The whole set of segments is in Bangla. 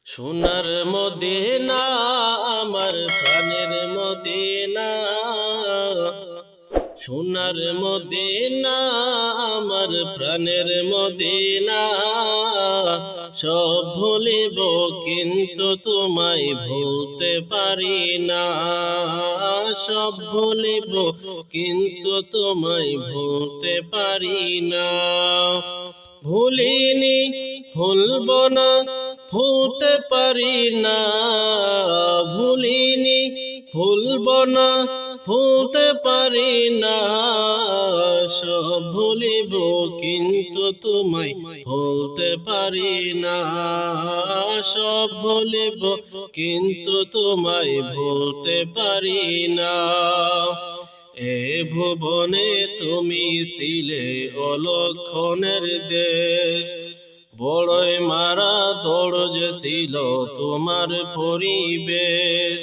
সোনার মদিনা আমার প্রাণের মদিনা, সোনার মদিনা আমার প্রাণের মদিনা। সব ভুলিব কিন্তু তোমায় ভুলতে পারি না, সব ভুলিব কিন্তু তোমায় ভুলতে পারি না। ভুলিনি ভুলব না ভুলতে পারি না, ভুলিনি ভুলব না ভুলতে পারি না। সব ভুলিব কিন্তু তোমায় ভুলতে পারি না, সব ভুলিব কিন্তু তোমায় ভুলতে পারি না। এ ভুবনে তুমি ছিলে অলক্ষণের দেশ, বড়ই মারা দরজ ছিল তোমার পরিবেশ।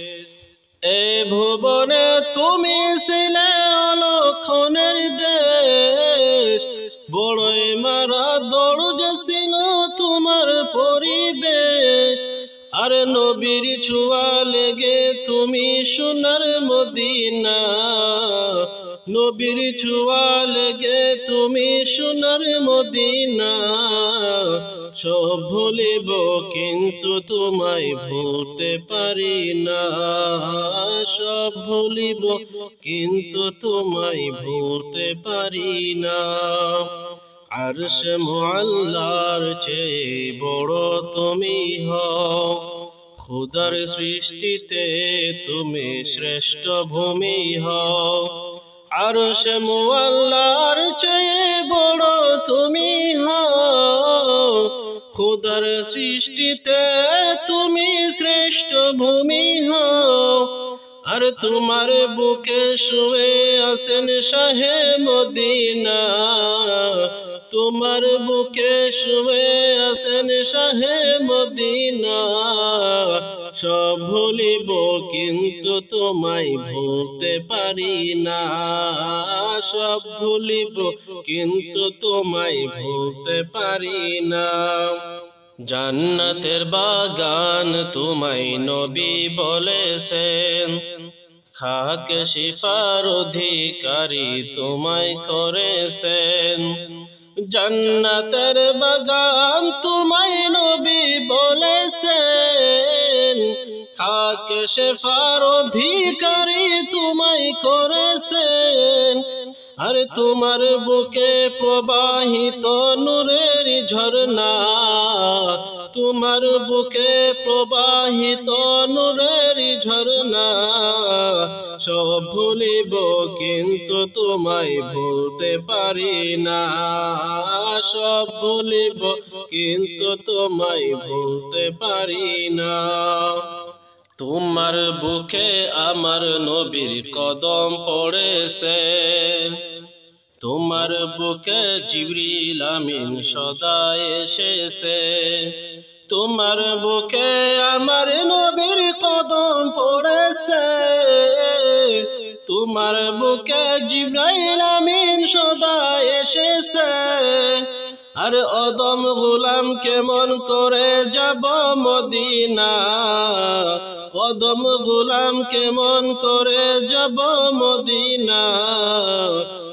এ ভুবনে তুমি ছিলে অলক্ষণের দেশ, বড়ই মারা দরজ ছিল তোমার পরিবেশ। আর নবীর ছোঁয়া লেগে তুমি সোনার মদিনা, নবীর ছোঁয়া লেগে তুমি সোনার মদিনা। সব ভুলিব কিন্তু তোমায় ভুলতে পারি না, সব ভুলিব কিন্তু তোমায় ভুলতে পারি না। আরশে মুআল্লার চেয়ে বড় তুমি হও, খোদার সৃষ্টিতে তুমি শ্রেষ্ঠ ভূমি হও। আরশে মুআল্লার চেয়ে বড় তুমি হও, খোদার সৃষ্টিতে তুমি শ্রেষ্ঠ ভূমি হও। আর তোমার বুকে শুয়ে আছেন শাহে মদিনা, তোমার বুকে শুয়ে আছেন শাহে মদিনা। সব ভুলিব কিন্তু তোমায় ভুলতে পারি না, সব ভুলিব কিন্তু তোমায় ভুলতে পারি না। জান্নাতের বাগান তোমায় নবী বলেছেন, খাকে শিফার অধিকারী তোমায় করেছেন। জান্নাতের বাগান তোমায় নবী বলেছেন, খাকে শিফার অধিকারী তোমায় করেছেন। আর তোমার বুকে প্রবাহিত নূরের ঝরনা, তোমার বুকে প্রবাহিত নূরের ঝরনা। সব ভুলিব কিন্তু তোমায় ভুলতে পারি না, সব ভুলিব কিন্তু তোমায় ভুলতে পারি না। তোমার বুকে আমার নবীর কদম পড়েছে, তোমার বুকে জিবরিল আমিন সদা এসেছে। তোমার বুকে আমার নবীর কদম পড়েছে, তোমার বুকে জিবরাইল আমিন সদা এসেছে। আর অদম গোলাম কেমন করে যাব মদিনা, অদম গোলাম কেমন করে যাব মদিনা।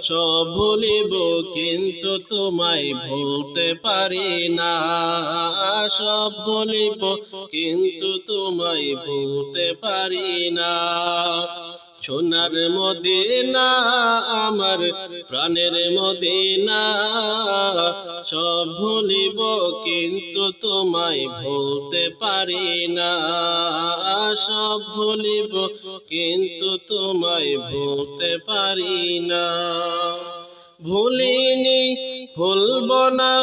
সব ভুলিব কিন্তু তোমায় ভুলতে পারি না, সব ভুলিব কিন্তু তোমায় ভুলতে পারি না। সোনার মদিনা আমার প্রাণের মদিনা, সব ভুলিব কিন্তু তোমায় ভুলতে পারি না, সব ভুলিব কিন্তু তোমায় ভুলতে পারি না। ভুলিনি ভুলব না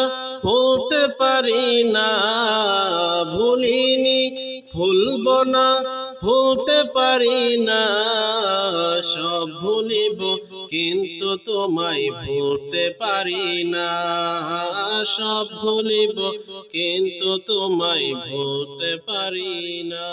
ভুলতে পারি না, ভুলিনি ভুলব না ভুলতে পারি না। সব ভুলিব কিন্তু তোমায় ভুলতে পারি না, সব ভুলিব কিন্তু তোমায় ভুলতে পারি না।